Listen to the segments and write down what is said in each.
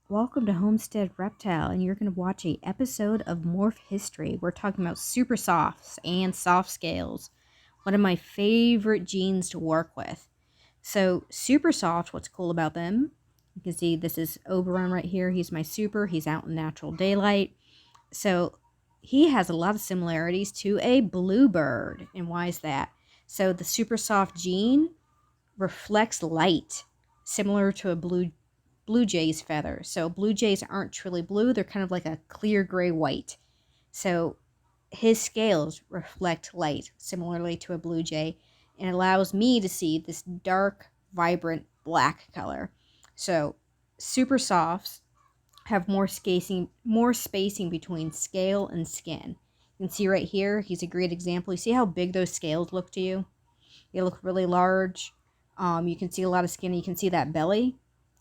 Welcome to Homestead Reptile, and you're going to watch a episode of Morph History. We're talking about super softs and soft scales, one of my favorite genes to work with. So super soft, what's cool about them, you can see this is Oberon right here. He's my super. He's out in natural daylight. So he has a lot of similarities to a bluebird. And why is that? So the super soft gene reflects light, similar to a blue jay's feather. So blue jays aren't truly blue, they're kind of like a clear gray white. So his scales reflect light similarly to a blue jay, and allows me to see this dark, vibrant black color. So super softs have more spacing between scale and skin. You can see right here, he's a great example. You see how big those scales look to you? They look really large. You can see a lot of skin. You can see that belly.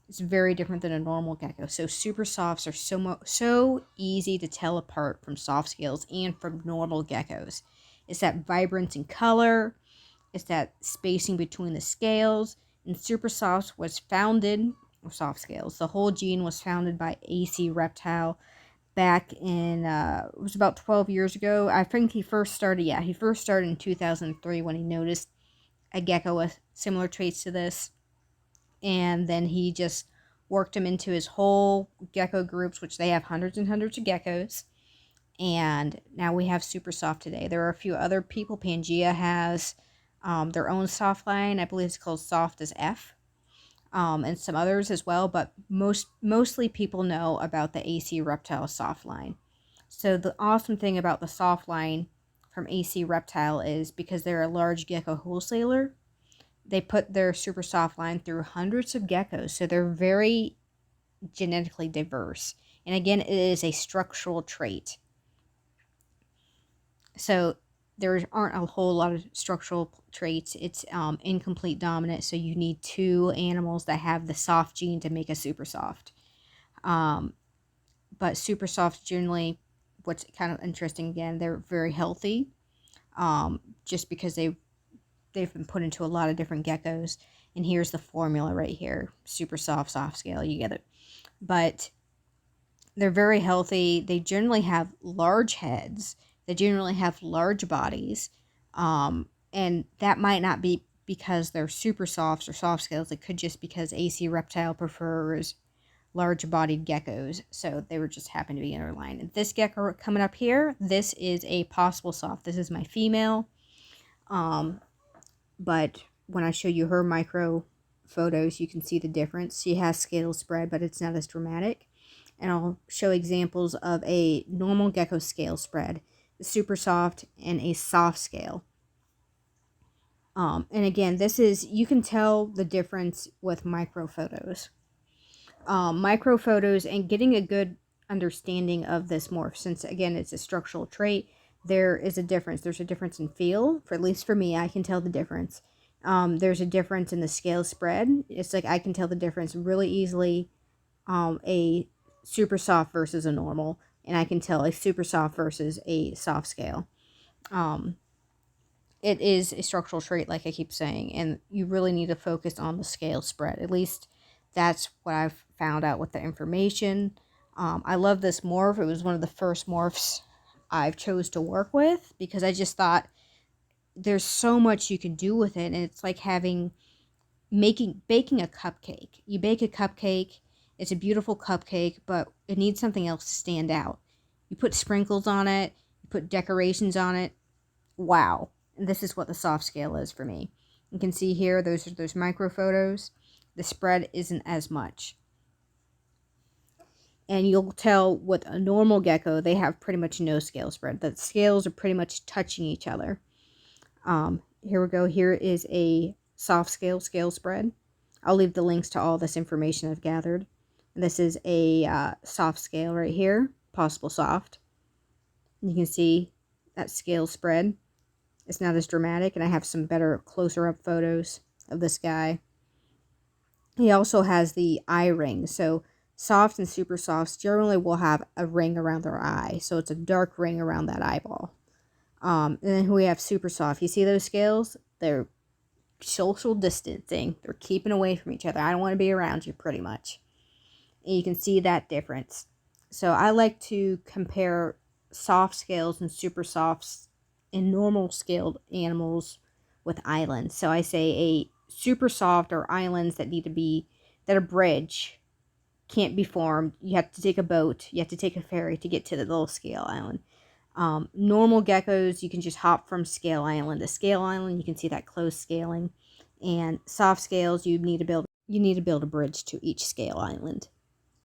It's very different than a normal gecko. So super softs are so easy to tell apart from soft scales and from normal geckos. It's that vibrance in color. It's that spacing between the scales. And super softs was founded, or soft scales, the whole gene was founded by AC Reptile back in, it was about 12 years ago. I think he first started in 2003 when he noticed a gecko with similar traits to this, and then he just worked him into his whole gecko groups, which they have hundreds and hundreds of geckos. And now we have super soft today. There are a few other people. Pangea has their own soft line. I believe it's called Soft as F, and some others as well. But mostly people know about the AC Reptile soft line. So the awesome thing about the soft line from AC Reptile is because they're a large gecko wholesaler, they put their super soft line through hundreds of geckos, so they're very genetically diverse. And again, it is a structural trait. So there aren't a whole lot of structural traits. It's incomplete dominant, so you need two animals that have the soft gene to make a super soft. But super soft generally, what's kind of interesting again, they're very healthy, just because they've been put into a lot of different geckos. And here's the formula right here: super soft, soft scale, you get it. But they're very healthy. They generally have large heads. They generally have large bodies. And that might not be because they're super softs or soft scales. It could just because AC Reptile prefers large bodied geckos. So they were just happen to be in our line. And this gecko coming up here, this is a possible soft. This is my female. But when I show you her micro photos, you can see the difference. She has scale spread, but it's not as dramatic. And I'll show examples of a normal gecko scale spread, a super soft, and a soft scale. And again, you can tell the difference with micro photos. Micro photos and getting a good understanding of this morph, since again, it's a structural trait, there is a difference. There's a difference in feel, at least for me, I can tell the difference. There's a difference in the scale spread. It's like I can tell the difference really easily, a super soft versus a normal, and I can tell a super soft versus a soft scale. It is a structural trait, like I keep saying, and you really need to focus on the scale spread. At least that's what I've found out with the information. I love this morph. It was one of the first morphs I've chose to work with because I just thought there's so much you can do with it, and it's like baking a cupcake. You bake a cupcake, it's a beautiful cupcake, but it needs something else to stand out. You put sprinkles on it, you put decorations on it. Wow. And this is what the soft scale is for me. You can see here, those are those micro photos. The spread isn't as much. And you'll tell with a normal gecko, they have pretty much no scale spread. The scales are pretty much touching each other. Here we go. Here is a soft scale spread. I'll leave the links to all this information I've gathered. And this is a soft scale right here, possible soft. You can see that scale spread. It's not as dramatic, and I have some better closer up photos of this guy. He also has the eye ring. So soft and super softs generally will have a ring around their eye. So it's a dark ring around that eyeball. And then we have super soft. You see those scales? They're social distancing. They're keeping away from each other. I don't want to be around you, pretty much. And you can see that difference. So I like to compare soft scales and super softs and normal scaled animals with islands. So I say a super soft or islands that need to be, that a bridge can't be formed. You have to take a boat, you have to take a ferry to get to the little scale island. Normal geckos, you can just hop from scale island to scale island. You can see that close scaling. And soft scales, you need to build a bridge to each scale island.